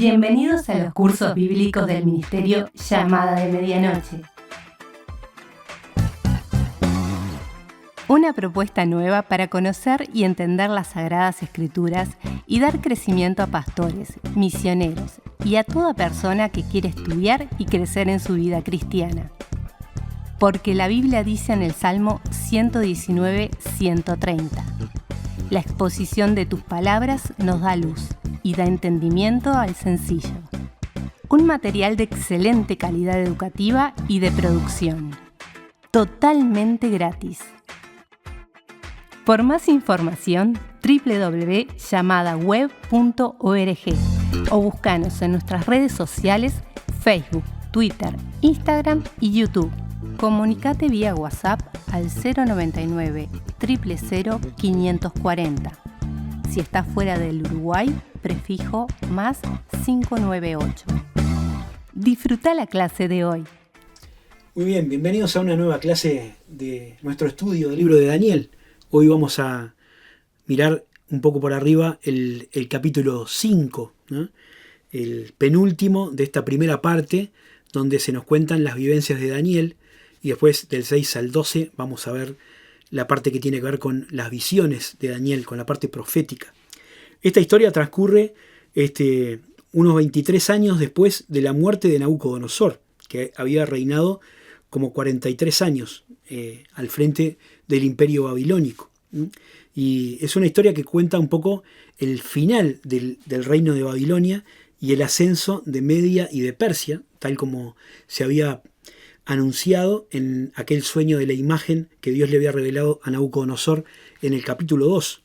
Bienvenidos a los cursos bíblicos del Ministerio Llamada de Medianoche. Una propuesta nueva para conocer y entender las Sagradas Escrituras y dar crecimiento a pastores, misioneros y a toda persona que quiere estudiar y crecer en su vida cristiana. Porque la Biblia dice en el Salmo 119:130: la exposición de tus palabras nos da luz y da entendimiento al sencillo. Un material de excelente calidad educativa y de producción. Totalmente gratis. Por más información, www.llamadaweb.org o búscanos en nuestras redes sociales, Facebook, Twitter, Instagram y YouTube. Comunicate vía WhatsApp al 099 000 540. Si estás fuera del Uruguay, prefijo más 598. Disfruta la clase de hoy. Muy bien, bienvenidos a una nueva clase de nuestro estudio del libro de Daniel. Hoy vamos a mirar un poco por arriba el capítulo 5, ¿no? El penúltimo de esta primera parte, donde se nos cuentan las vivencias de Daniel, y después del 6 al 12 vamos a ver la parte que tiene que ver con las visiones de Daniel, con la parte profética. Esta historia transcurre unos 23 años después de la muerte de Nabucodonosor, que había reinado como 43 años al frente del imperio babilónico. Y es una historia que cuenta un poco el final del reino de Babilonia y el ascenso de Media y de Persia, tal como se había anunciado en aquel sueño de la imagen que Dios le había revelado a Nabucodonosor en el capítulo 2.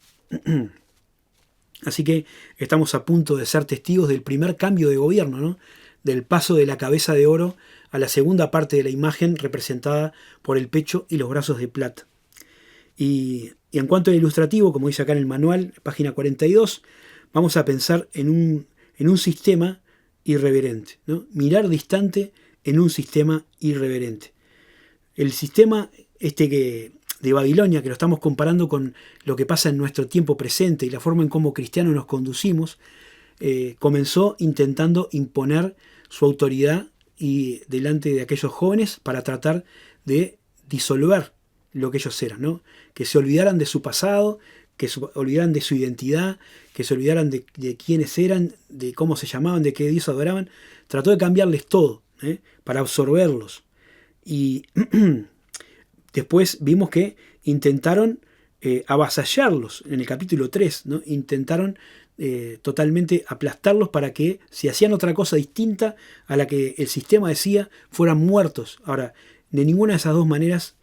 Así que estamos a punto de ser testigos del primer cambio de gobierno, ¿no? Del paso de la cabeza de oro a la segunda parte de la imagen representada por el pecho y los brazos de plata. Y en cuanto al ilustrativo, como dice acá en el manual, página 42, vamos a pensar en un sistema irreverente, ¿no? Mirar distante en un sistema irreverente. El sistema de Babilonia, que lo estamos comparando con lo que pasa en nuestro tiempo presente y la forma en cómo cristianos nos conducimos, comenzó intentando imponer su autoridad y delante de aquellos jóvenes para tratar de disolver lo que ellos eran, ¿no? Que se olvidaran de su pasado, que se olvidaran de su identidad, que se olvidaran de quiénes eran, de cómo se llamaban, de qué Dios adoraban. Trató de cambiarles todo, para absorberlos. Y después vimos que intentaron avasallarlos en el capítulo 3, ¿no? Intentaron totalmente aplastarlos para que, si hacían otra cosa distinta a la que el sistema decía, fueran muertos. Ahora, de ninguna de esas dos maneras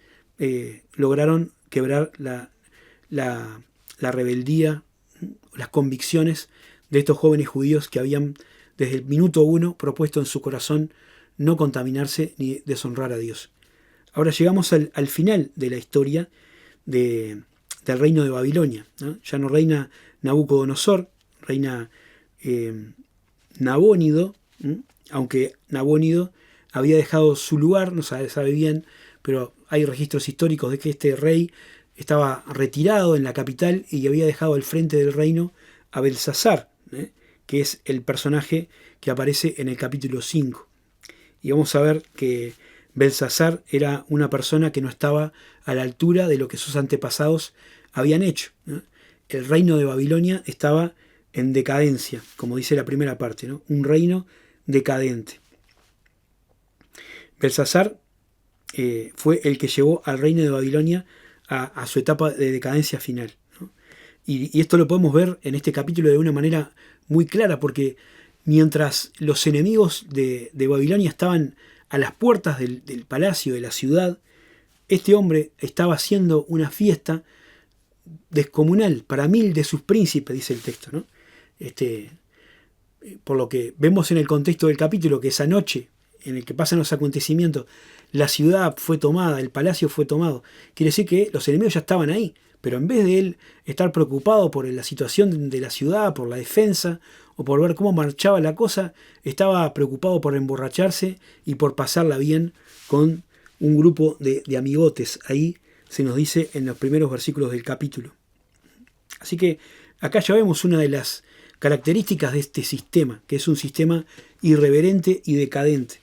lograron quebrar la rebeldía, las convicciones de estos jóvenes judíos que habían desde el minuto 1 propuesto en su corazón no contaminarse ni deshonrar a Dios. Ahora llegamos al final de la historia del reino de Babilonia, ¿no? Ya no reina Nabucodonosor, reina Nabónido, aunque Nabónido había dejado su lugar, no se sabe bien, pero hay registros históricos de que este rey estaba retirado en la capital y había dejado al frente del reino a Belsasar, que es el personaje que aparece en el capítulo 5. Y vamos a ver que Belsasar era una persona que no estaba a la altura de lo que sus antepasados habían hecho, ¿no? El reino de Babilonia estaba en decadencia, como dice la primera parte, ¿no? Un reino decadente. Belsasar fue el que llevó al reino de Babilonia a su etapa de decadencia final, ¿no? Y esto lo podemos ver en este capítulo de una manera muy clara, porque mientras los enemigos de Babilonia estaban a las puertas del palacio, de la ciudad, este hombre estaba haciendo una fiesta descomunal para 1000 de sus príncipes, dice el texto, ¿no? Por lo que vemos en el contexto del capítulo, que esa noche en el que pasan los acontecimientos, la ciudad fue tomada, el palacio fue tomado. Quiere decir que los enemigos ya estaban ahí, pero en vez de él estar preocupado por la situación de la ciudad, por la defensa, o por ver cómo marchaba la cosa, estaba preocupado por emborracharse y por pasarla bien con un grupo de amigotes. Ahí se nos dice en los primeros versículos del capítulo. Así que acá ya vemos una de las características de este sistema, que es un sistema irreverente y decadente.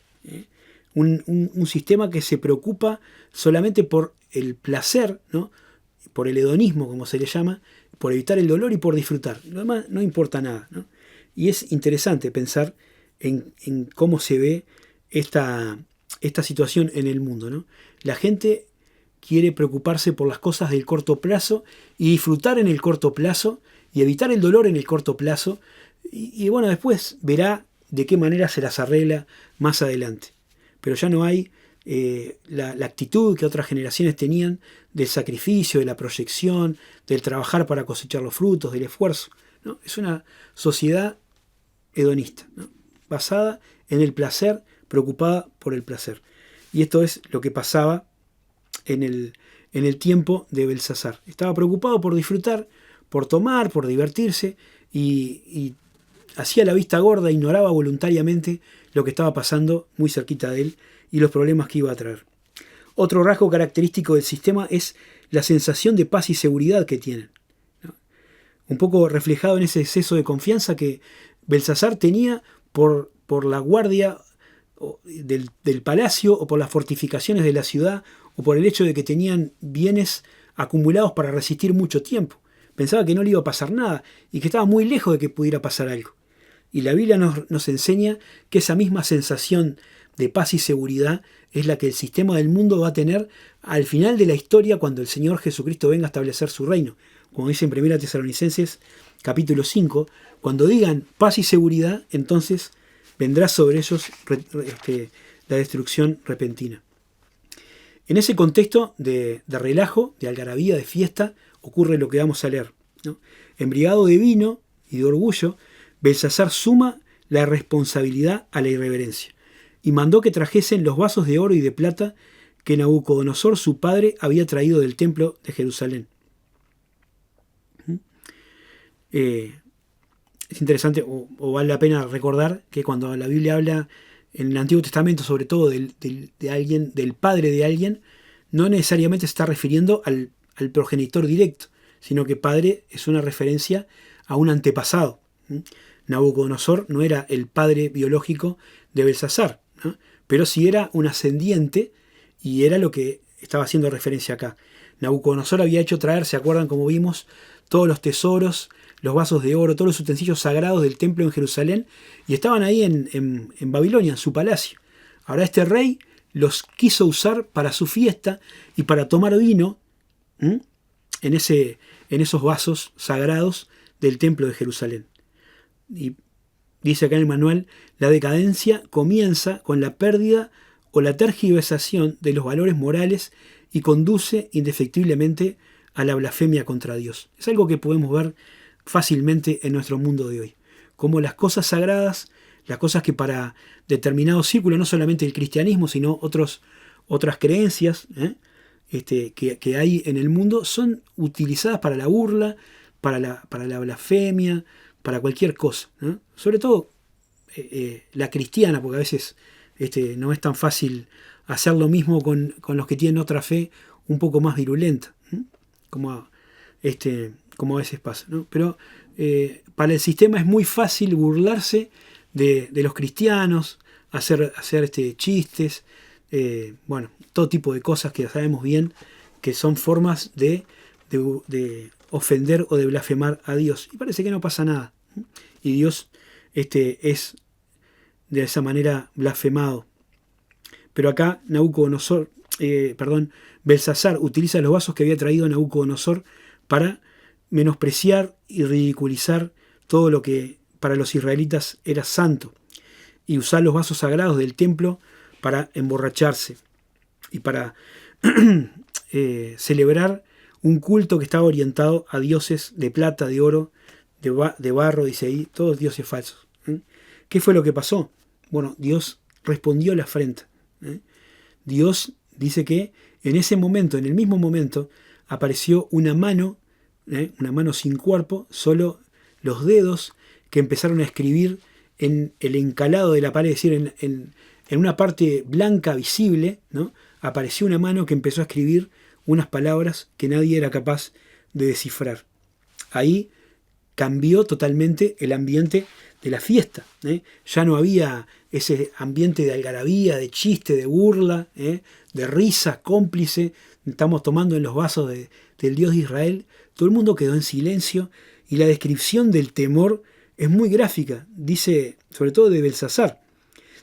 Un sistema que se preocupa solamente por el placer, ¿no? Por el hedonismo, como se le llama, por evitar el dolor y por disfrutar. Lo demás no importa nada, ¿no? Y es interesante pensar en cómo se ve esta situación en el mundo, ¿no? La gente quiere preocuparse por las cosas del corto plazo y disfrutar en el corto plazo y evitar el dolor en el corto plazo. Y bueno, después verá de qué manera se las arregla más adelante. Pero ya no hay la actitud que otras generaciones tenían del sacrificio, de la proyección, del trabajar para cosechar los frutos, del esfuerzo, ¿no? Es una sociedad hedonista, ¿no? Basada en el placer, preocupada por el placer. Y esto es lo que pasaba en el tiempo de Belsasar. Estaba preocupado por disfrutar, por tomar, por divertirse, y hacía la vista gorda, ignoraba voluntariamente lo que estaba pasando muy cerquita de él y los problemas que iba a traer. Otro rasgo característico del sistema es la sensación de paz y seguridad que tienen, ¿no? Un poco reflejado en ese exceso de confianza que Belsasar tenía por la guardia del palacio o por las fortificaciones de la ciudad o por el hecho de que tenían bienes acumulados para resistir mucho tiempo. Pensaba que no le iba a pasar nada y que estaba muy lejos de que pudiera pasar algo. Y la Biblia nos enseña que esa misma sensación de paz y seguridad es la que el sistema del mundo va a tener al final de la historia cuando el Señor Jesucristo venga a establecer su reino. Como dice en 1 Tesalonicenses capítulo 5, cuando digan paz y seguridad, entonces vendrá sobre ellos la destrucción repentina. En ese contexto de relajo, de algarabía, de fiesta, ocurre lo que vamos a leer, ¿no? Embriagado de vino y de orgullo, Belsasar suma la responsabilidad a la irreverencia y mandó que trajesen los vasos de oro y de plata que Nabucodonosor, su padre, había traído del templo de Jerusalén. Es interesante, o vale la pena recordar que cuando la Biblia habla en el Antiguo Testamento, sobre todo de alguien, del padre de alguien, no necesariamente se está refiriendo al progenitor directo, sino que padre es una referencia a un antepasado. Nabucodonosor no era el padre biológico de Belsasar, ¿no? Pero sí era un ascendiente y era lo que estaba haciendo referencia acá. Nabucodonosor había hecho traer, ¿se acuerdan como vimos? Todos los tesoros, los vasos de oro, todos los utensilios sagrados del templo en Jerusalén, y estaban ahí en Babilonia, en su palacio. Ahora este rey los quiso usar para su fiesta y para tomar vino en esos vasos sagrados del templo de Jerusalén. Y dice acá en el manual, la decadencia comienza con la pérdida o la tergiversación de los valores morales y conduce indefectiblemente a la blasfemia contra Dios. Es algo que podemos ver fácilmente en nuestro mundo de hoy. Como las cosas sagradas, las cosas que para determinados círculos, no solamente el cristianismo, sino otras creencias que hay en el mundo, son utilizadas para la burla, para la blasfemia, para cualquier cosa, ¿no? Sobre todo la cristiana, porque a veces no es tan fácil hacer lo mismo con los que tienen otra fe un poco más virulenta, ¿no? Como a veces pasa, ¿no? Pero para el sistema es muy fácil burlarse de los cristianos, hacer chistes, todo tipo de cosas que sabemos bien que son formas de ofender o de blasfemar a Dios. Y parece que no pasa nada. Y Dios es de esa manera blasfemado. Pero acá Belsasar utiliza los vasos que había traído Nabucodonosor para menospreciar y ridiculizar todo lo que para los israelitas era santo, y usar los vasos sagrados del templo para emborracharse y para celebrar un culto que estaba orientado a dioses de plata, de oro, de barro, dice ahí, todos dioses falsos. ¿Qué fue lo que pasó? Bueno, Dios respondió a la afrenta. Dios dice que en ese momento, en el mismo momento, apareció una mano sin cuerpo, solo los dedos que empezaron a escribir en el encalado de la pared, es decir, en una parte blanca visible, ¿no? Apareció una mano que empezó a escribir unas palabras que nadie era capaz de descifrar. Ahí cambió totalmente el ambiente de la fiesta. Ya no había ese ambiente de algarabía, de chiste, de burla, de risa cómplice. Estamos tomando en los vasos del Dios de Israel. Todo el mundo quedó en silencio y la descripción del temor es muy gráfica. Dice, sobre todo de Belsasar.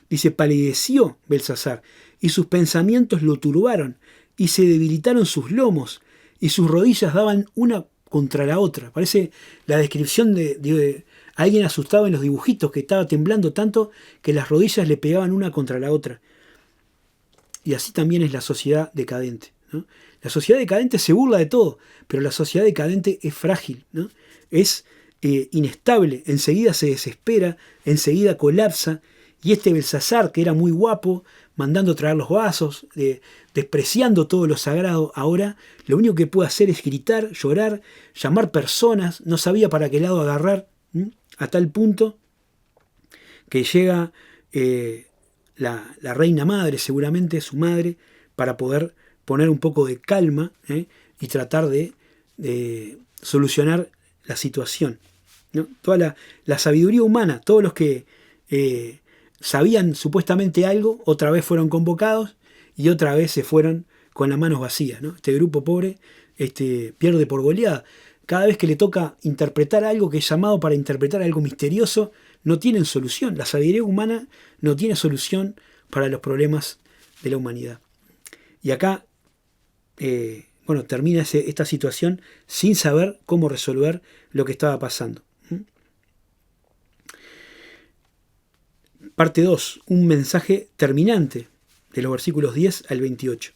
Dice, palideció Belsasar y sus pensamientos lo turbaron y se debilitaron sus lomos y sus rodillas daban una contra la otra. Parece la descripción de alguien asustado en los dibujitos, que estaba temblando tanto que las rodillas le pegaban una contra la otra. Y así también es la sociedad decadente, ¿no? La sociedad decadente se burla de todo, pero la sociedad decadente es frágil, ¿no? Es inestable, enseguida se desespera, enseguida colapsa. Y este Belsasar, que era muy guapo, mandando traer los vasos, despreciando todo lo sagrado, ahora lo único que puede hacer es gritar, llorar, llamar personas, no sabía para qué lado agarrar, a tal punto que llega la reina madre, seguramente su madre, para poder poner un poco de calma y tratar de solucionar la situación, ¿no? Toda la sabiduría humana, todos los que sabían supuestamente algo, otra vez fueron convocados y otra vez se fueron con las manos vacías, ¿no? Este grupo pobre pierde por goleada. Cada vez que le toca interpretar algo, que es llamado para interpretar algo misterioso, no tienen solución. La sabiduría humana no tiene solución para los problemas de la humanidad. Y acá, termina esta situación sin saber cómo resolver lo que estaba pasando. Parte 2, un mensaje terminante de los versículos 10 al 28.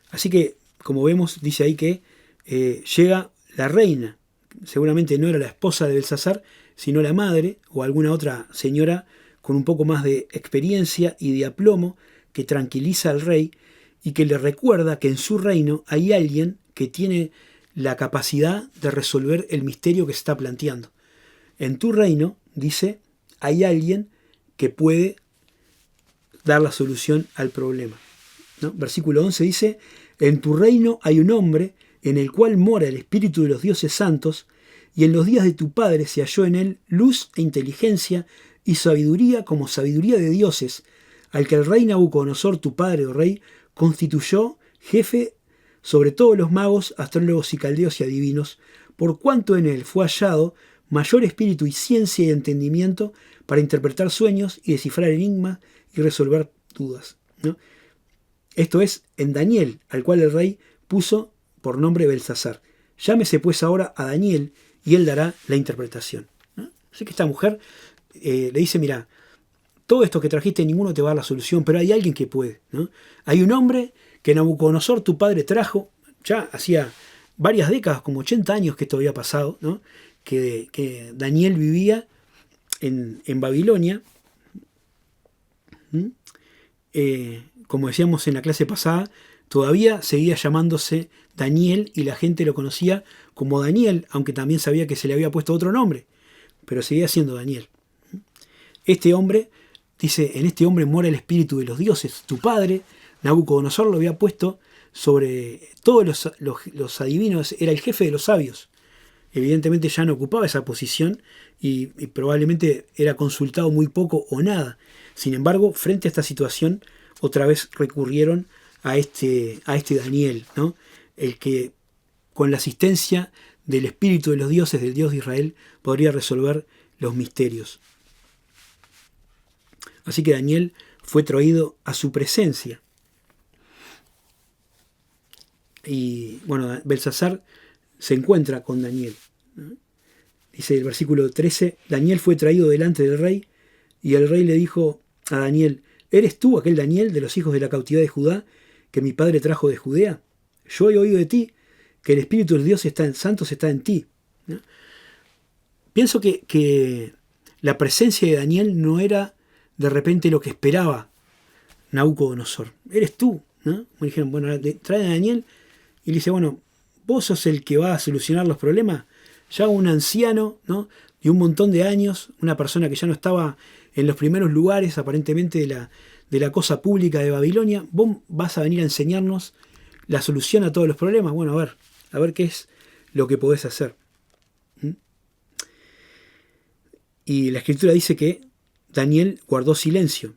Así que, como vemos, dice ahí que llega la reina. Seguramente no era la esposa de Belsasar, sino la madre o alguna otra señora con un poco más de experiencia y de aplomo, que tranquiliza al rey y que le recuerda que en su reino hay alguien que tiene la capacidad de resolver el misterio que se está planteando. En tu reino, dice, hay alguien que puede dar la solución al problema, ¿no? Versículo 11 dice, en tu reino hay un hombre en el cual mora el espíritu de los dioses santos, y en los días de tu padre se halló en él luz e inteligencia y sabiduría como sabiduría de dioses, al que el rey Nabucodonosor, tu padre o rey, constituyó jefe sobre todos los magos, astrólogos y caldeos y adivinos, por cuanto en él fue hallado mayor espíritu y ciencia y entendimiento para interpretar sueños y descifrar enigmas y resolver dudas, ¿no? Esto es en Daniel, al cual el rey puso por nombre Belsasar. Llámese pues ahora a Daniel y él dará la interpretación, ¿no? Así que esta mujer le dice, mira, todo esto que trajiste ninguno te va a dar la solución, pero hay alguien que puede, ¿no? Hay un hombre que Nabucodonosor, tu padre, trajo, ya hacía varias décadas, como 80 años que esto había pasado, ¿no? Que Daniel vivía en Babilonia. Como decíamos en la clase pasada, todavía seguía llamándose Daniel y la gente lo conocía como Daniel, aunque también sabía que se le había puesto otro nombre, pero seguía siendo Daniel. Este hombre, dice, en este hombre mora el espíritu de los dioses. Tu padre, Nabucodonosor, lo había puesto sobre todos los adivinos, era el jefe de los sabios. Evidentemente ya no ocupaba esa posición y probablemente era consultado muy poco o nada. Sin embargo, frente a esta situación, otra vez recurrieron a este Daniel, ¿no? El que con la asistencia del espíritu de los dioses, del Dios de Israel, podría resolver los misterios. Así que Daniel fue traído a su presencia. Y bueno, Belsasar se encuentra con Daniel, ¿no? Dice el versículo 13, Daniel fue traído delante del rey y el rey le dijo a Daniel, ¿eres tú aquel Daniel de los hijos de la cautividad de Judá que mi padre trajo de Judea? Yo he oído de ti que el espíritu del Dios santos está en ti, ¿no? Pienso que la presencia de Daniel no era de repente lo que esperaba Nabucodonosor. Eres tú, ¿no? Me dijeron, bueno, trae a Daniel y le dice, bueno, vos sos el que va a solucionar los problemas. Ya un anciano, ¿no? De un montón de años, una persona que ya no estaba en los primeros lugares aparentemente de la cosa pública de Babilonia, vos vas a venir a enseñarnos la solución a todos los problemas. Bueno, a ver qué es lo que podés hacer. Y la escritura dice que Daniel guardó silencio.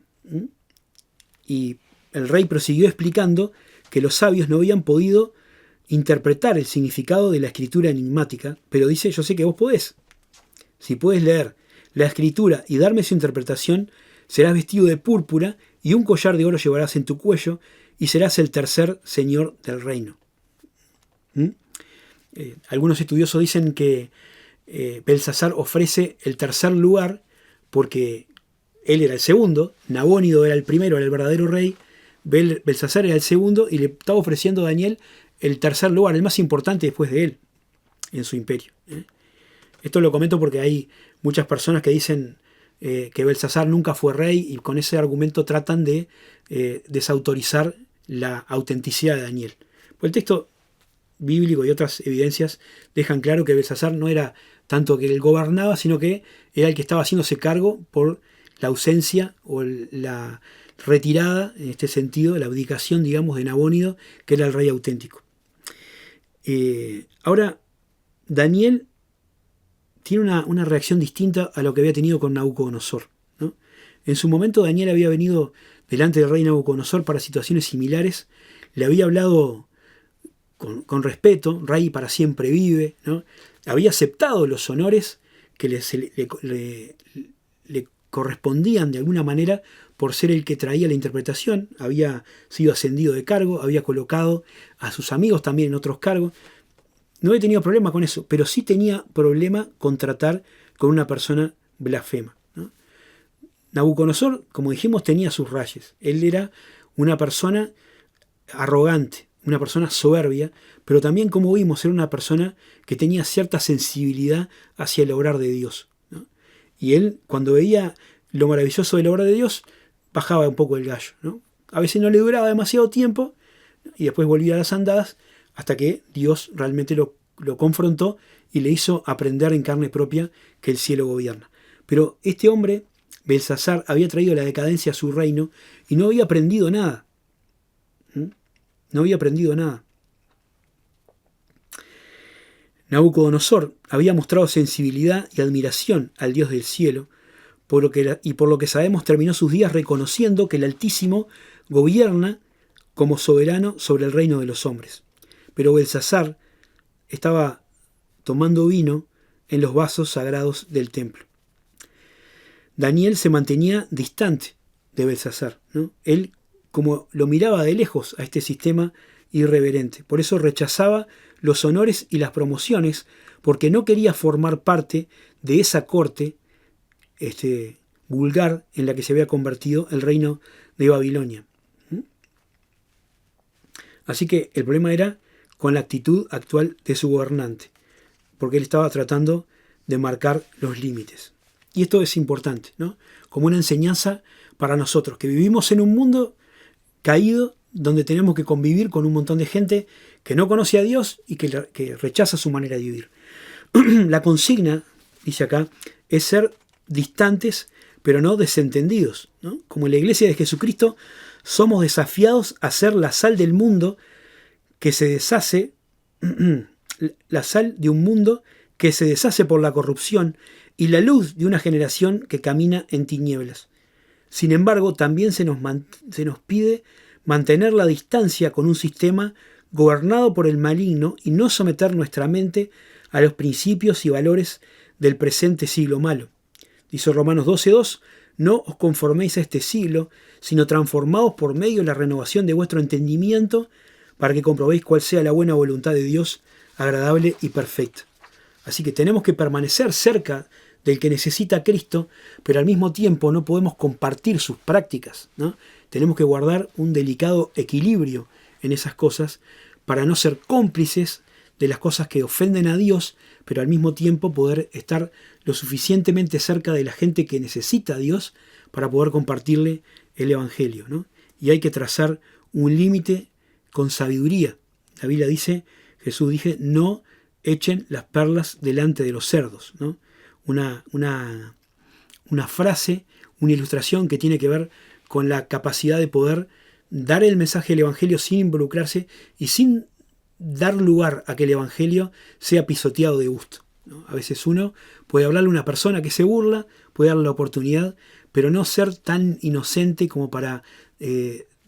Y el rey prosiguió explicando que los sabios no habían podido interpretar el significado de la escritura enigmática, pero dice, yo sé que vos podés. Si puedes leer la escritura y darme su interpretación, serás vestido de púrpura y un collar de oro llevarás en tu cuello y serás el tercer señor del reino. Algunos estudiosos dicen que Belsasar ofrece el tercer lugar porque él era el segundo, Nabónido era el primero, era el verdadero rey, Belsasar era el segundo y le estaba ofreciendo a Daniel el tercer lugar, el más importante después de él en su imperio. Esto lo comento porque hay muchas personas que dicen que Belsasar nunca fue rey y con ese argumento tratan de desautorizar la autenticidad de Daniel. Pues el texto bíblico y otras evidencias dejan claro que Belsasar no era tanto que él gobernaba, sino que era el que estaba haciéndose cargo por la ausencia o la retirada, en este sentido, la abdicación, digamos, de Nabónido, que era el rey auténtico. Ahora, Daniel tiene una reacción distinta a lo que había tenido con Nabucodonosor, ¿no? En su momento Daniel había venido delante del rey Nabucodonosor para situaciones similares, le había hablado con respeto, rey para siempre vive, ¿no? Había aceptado los honores que le correspondían de alguna manera por ser el que traía la interpretación, había sido ascendido de cargo, había colocado a sus amigos también en otros cargos. No he tenido problema con eso, pero sí tenía problema con tratar con una persona blasfema, ¿no? Nabucodonosor, como dijimos, tenía sus rayes. Él era una persona arrogante, una persona soberbia, pero también, como vimos, era una persona que tenía cierta sensibilidad hacia el obrar de Dios, ¿no? Y él, cuando veía lo maravilloso de la obra de Dios, bajaba un poco el gallo, ¿no? A veces no le duraba demasiado tiempo y después volvía a las andadas, hasta que Dios realmente lo confrontó y le hizo aprender en carne propia que el cielo gobierna. Pero este hombre, Belsasar, había traído la decadencia a su reino y no había aprendido nada. No había aprendido nada. Nabucodonosor había mostrado sensibilidad y admiración al Dios del cielo, por lo que sabemos terminó sus días reconociendo que el Altísimo gobierna como soberano sobre el reino de los hombres. Pero Belsasar estaba tomando vino en los vasos sagrados del templo. Daniel se mantenía distante de Belsasar, ¿no? Él como lo miraba de lejos a este sistema irreverente. Por eso rechazaba los honores y las promociones, porque no quería formar parte de esa corte vulgar en la que se había convertido el reino de Babilonia. Así que el problema era con la actitud actual de su gobernante, porque él estaba tratando de marcar los límites. Y esto es importante, ¿no? Como una enseñanza para nosotros, que vivimos en un mundo caído, donde tenemos que convivir con un montón de gente que no conoce a Dios y que rechaza su manera de vivir. La consigna, dice acá, es ser distantes, pero no desentendidos, ¿no? Como en la iglesia de Jesucristo, somos desafiados a ser la sal del mundo que se deshace, la sal de un mundo que se deshace por la corrupción y la luz de una generación que camina en tinieblas. Sin embargo, también se nos pide mantener la distancia con un sistema gobernado por el maligno y no someter nuestra mente a los principios y valores del presente siglo malo. Dice Romanos 12:2, no os conforméis a este siglo, sino transformaos por medio de la renovación de vuestro entendimiento, para que comprobéis cuál sea la buena voluntad de Dios, agradable y perfecta. Así que tenemos que permanecer cerca del que necesita a Cristo, pero al mismo tiempo no podemos compartir sus prácticas, ¿no? Tenemos que guardar un delicado equilibrio en esas cosas para no ser cómplices de las cosas que ofenden a Dios, pero al mismo tiempo poder estar lo suficientemente cerca de la gente que necesita a Dios para poder compartirle el Evangelio, ¿no? Y hay que trazar un límite con sabiduría. La Biblia dice, Jesús dice, no echen las perlas delante de los cerdos, ¿no? Una frase, una ilustración que tiene que ver con la capacidad de poder dar el mensaje del Evangelio sin involucrarse y sin dar lugar a que el Evangelio sea pisoteado de gusto. ¿no? A veces uno puede hablarle a una persona que se burla, puede darle la oportunidad, pero no ser tan inocente como para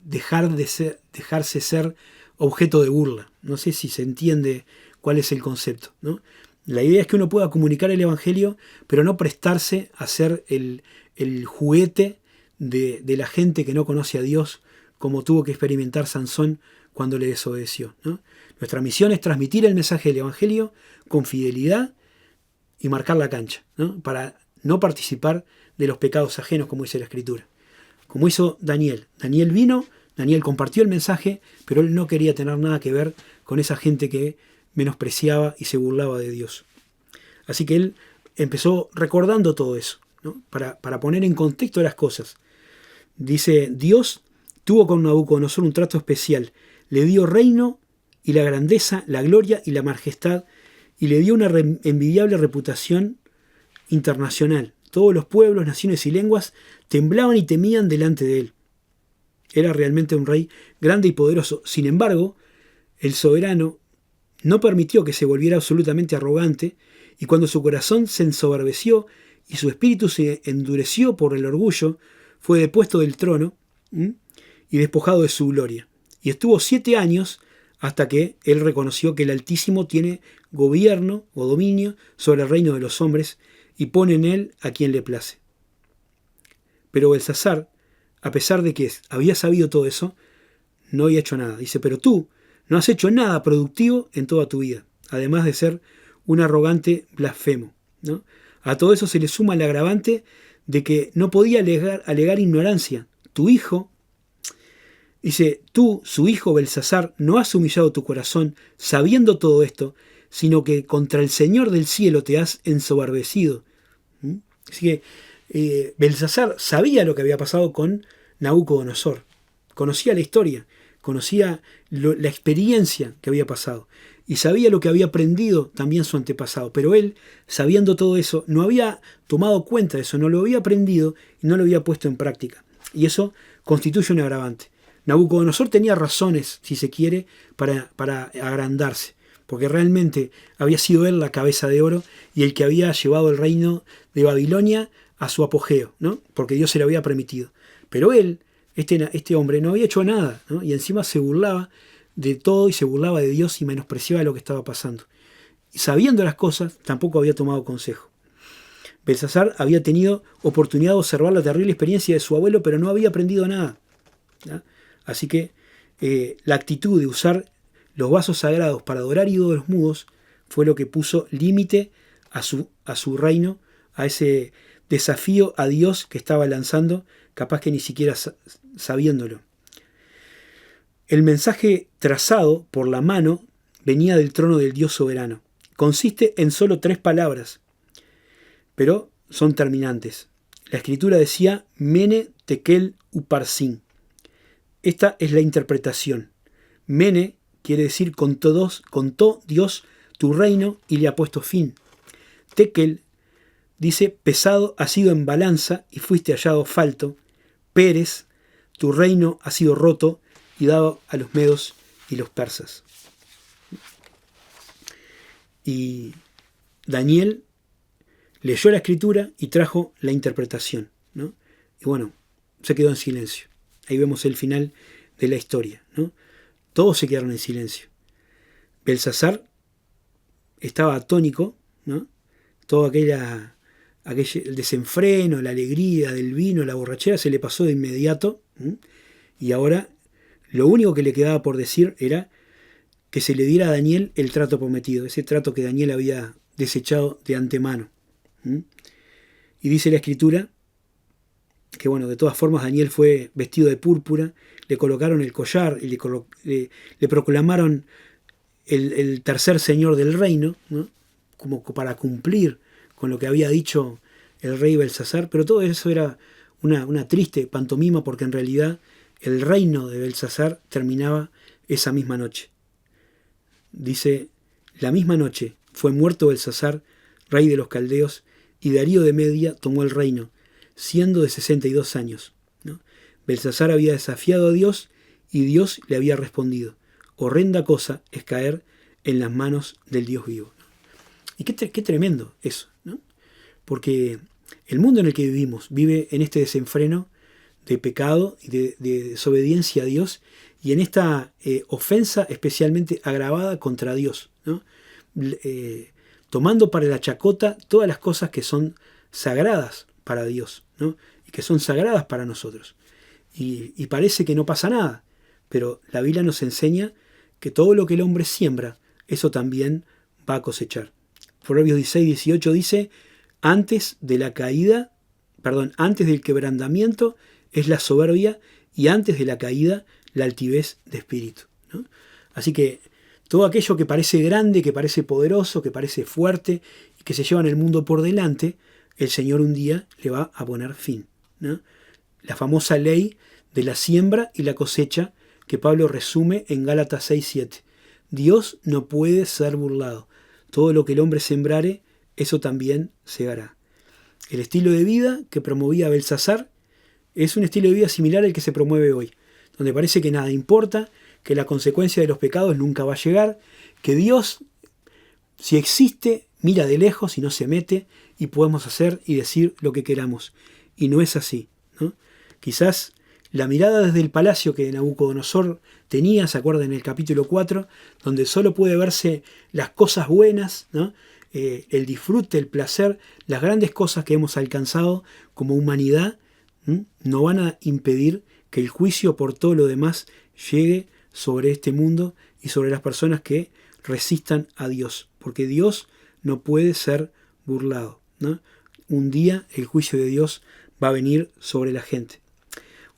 dejarse ser objeto de burla. No sé si se entiende cuál es el concepto, ¿no? La idea es que uno pueda comunicar el Evangelio, pero no prestarse a ser el juguete de la gente que no conoce a Dios, como tuvo que experimentar Sansón cuando le desobedeció, ¿no? Nuestra misión es transmitir el mensaje del Evangelio con fidelidad y marcar la cancha, ¿no? Para no participar de los pecados ajenos, como dice la Escritura. Como hizo Daniel. Daniel vino, Daniel compartió el mensaje, pero él no quería tener nada que ver con esa gente que menospreciaba y se burlaba de Dios. Así que él empezó recordando todo eso, ¿no? Para poner en contexto las cosas. Dice, Dios tuvo con Nabucodonosor un trato especial. Le dio reino y la grandeza, la gloria y la majestad, y le dio una envidiable reputación internacional. Todos los pueblos, naciones y lenguas temblaban y temían delante de él. Era realmente un rey grande y poderoso. Sin embargo, el soberano no permitió que se volviera absolutamente arrogante, y cuando su corazón se ensoberbeció y su espíritu se endureció por el orgullo, fue depuesto del trono y despojado de su gloria. Y estuvo 7 años hasta que él reconoció que el Altísimo tiene gobierno o dominio sobre el reino de los hombres y pone en él a quien le place. Pero Belsasar, a pesar de que había sabido todo eso, no había hecho nada. Dice, pero tú no has hecho nada productivo en toda tu vida, además de ser un arrogante blasfemo, ¿no? A todo eso se le suma el agravante de que no podía alegar ignorancia. Tu hijo, dice, tú, su hijo Belsasar, no has humillado tu corazón sabiendo todo esto, sino que contra el Señor del cielo te has ensoberbecido. Así que Belsasar sabía lo que había pasado con Nabucodonosor, conocía la historia, conocía la experiencia que había pasado y sabía lo que había aprendido también su antepasado, pero él, sabiendo todo eso, no había tomado cuenta de eso, no lo había aprendido y no lo había puesto en práctica, y eso constituye un agravante. Nabucodonosor tenía razones, si se quiere, para agrandarse, porque realmente había sido él la cabeza de oro y el que había llevado el reino de Babilonia a su apogeo, ¿no? Porque Dios se lo había permitido. Pero él, este hombre, no había hecho nada, ¿no? Y encima se burlaba de todo y se burlaba de Dios y menospreciaba lo que estaba pasando. Y sabiendo las cosas, tampoco había tomado consejo. Belsasar había tenido oportunidad de observar la terrible experiencia de su abuelo, pero no había aprendido nada, ¿no? Así que la actitud de usar los vasos sagrados para adorar ídolos mudos fue lo que puso límite a su reino, a ese desafío a Dios que estaba lanzando, capaz que ni siquiera sabiéndolo. El mensaje trazado por la mano venía del trono del Dios soberano. Consiste en solo 3 palabras, pero son terminantes. La escritura decía Mene, Tekel, Uparsin. Esta es la interpretación. Mene quiere decir contó Dios tu reino y le ha puesto fin. Tekel dice pesado ha sido en balanza y fuiste hallado falto. Peres, tu reino ha sido roto y dado a los medos y los persas. Y Daniel leyó la escritura y trajo la interpretación, ¿no? Y bueno, se quedó en silencio. Ahí vemos el final de la historia, ¿no? Todos se quedaron en silencio. Belsasar estaba atónico, ¿no? Todo el desenfreno, la alegría del vino, la borrachera se le pasó de inmediato, ¿sí? Y ahora lo único que le quedaba por decir era que se le diera a Daniel el trato prometido, ese trato que Daniel había desechado de antemano, ¿sí? Y dice la escritura que bueno, de todas formas Daniel fue vestido de púrpura, le colocaron el collar y le proclamaron el tercer señor del reino, ¿no? Como para cumplir con lo que había dicho el rey Belsasar, pero todo eso era una triste pantomima porque en realidad el reino de Belsasar terminaba esa misma noche. Dice, la misma noche fue muerto Belsasar, rey de los caldeos, y Darío de Media tomó el reino, siendo de 62 años, ¿no? Belsasar había desafiado a Dios y Dios le había respondido. Horrenda cosa es caer en las manos del Dios vivo. Y qué tremendo eso, ¿no? Porque el mundo en el que vivimos vive en este desenfreno de pecado y de desobediencia a Dios y en esta ofensa especialmente agravada contra Dios, ¿no? Tomando para la chacota todas las cosas que son sagradas para Dios, ¿no? Y que son sagradas para nosotros. Y parece que no pasa nada, pero la Biblia nos enseña que todo lo que el hombre siembra, eso también va a cosechar. Proverbios 16-18 dice, antes del quebrantamiento es la soberbia y antes de la caída la altivez de espíritu, ¿no? Así que todo aquello que parece grande, que parece poderoso, que parece fuerte y que se lleva en el mundo por delante, el Señor un día le va a poner fin, ¿no? La famosa ley de la siembra y la cosecha que Pablo resume en Gálatas 6-7. Dios no puede ser burlado. Todo lo que el hombre sembrare, eso también segará. El estilo de vida que promovía Belsasar es un estilo de vida similar al que se promueve hoy, donde parece que nada importa, que la consecuencia de los pecados nunca va a llegar, que Dios, si existe, mira de lejos y no se mete, y podemos hacer y decir lo que queramos. Y no es así, ¿no? Quizás la mirada desde el palacio que Nabucodonosor tenía, ¿se acuerdan en el capítulo 4? Donde solo puede verse las cosas buenas, ¿no? El disfrute, el placer, las grandes cosas que hemos alcanzado como humanidad, no van a impedir que el juicio por todo lo demás llegue sobre este mundo y sobre las personas que resistan a Dios, porque Dios no puede ser burlado, ¿no? Un día el juicio de Dios va a venir sobre la gente.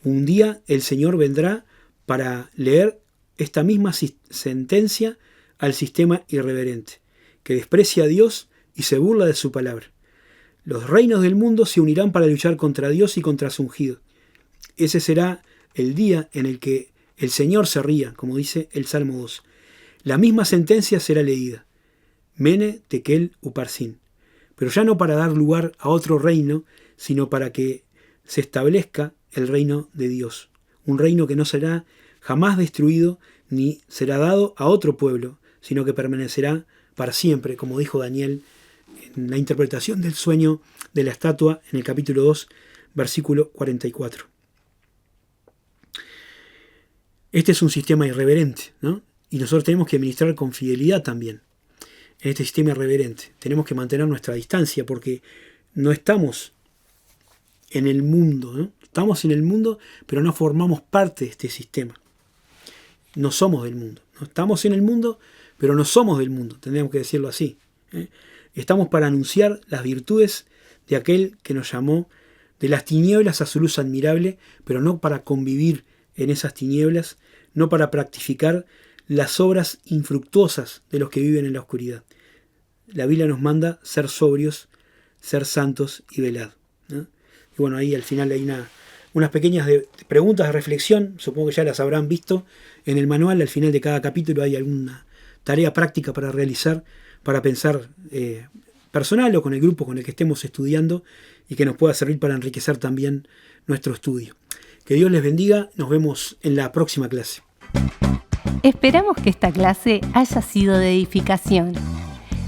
Un día el Señor vendrá para leer esta misma sentencia al sistema irreverente, que desprecia a Dios y se burla de su palabra. Los reinos del mundo se unirán para luchar contra Dios y contra su ungido. Ese será el día en el que el Señor se ría, como dice el Salmo 2. La misma sentencia será leída. Mene, Tekel, Uparsin. Pero ya no para dar lugar a otro reino, sino para que se establezca el reino de Dios. Un reino que no será jamás destruido ni será dado a otro pueblo, sino que permanecerá para siempre, como dijo Daniel en la interpretación del sueño de la estatua en el capítulo 2, versículo 44. Este es un sistema irreverente, ¿no? Y nosotros tenemos que ministrar con fidelidad también en este sistema irreverente. Tenemos que mantener nuestra distancia porque no estamos en el mundo, ¿no? Estamos en el mundo, pero no formamos parte de este sistema. No somos del mundo. ¿No? Estamos en el mundo, pero no somos del mundo. Tendríamos que decirlo así, ¿eh? Estamos para anunciar las virtudes de aquel que nos llamó de las tinieblas a su luz admirable, pero no para convivir en esas tinieblas, no para practicar las obras infructuosas de los que viven en la oscuridad. La Biblia nos manda ser sobrios, ser santos y velad, ¿no? Y bueno, ahí al final hay unas pequeñas preguntas de reflexión, supongo que ya las habrán visto en el manual. Al final de cada capítulo hay alguna tarea práctica para realizar, para pensar personal o con el grupo con el que estemos estudiando y que nos pueda servir para enriquecer también nuestro estudio. Que Dios les bendiga, nos vemos en la próxima clase. Esperamos que esta clase haya sido de edificación.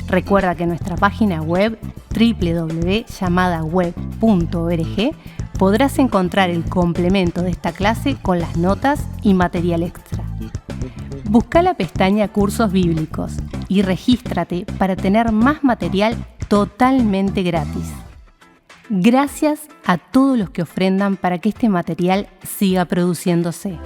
Recuerda que en nuestra página web www.llamadaweb.org podrás encontrar el complemento de esta clase con las notas y material extra. Busca la pestaña Cursos Bíblicos y regístrate para tener más material totalmente gratis. Gracias a todos los que ofrendan para que este material siga produciéndose.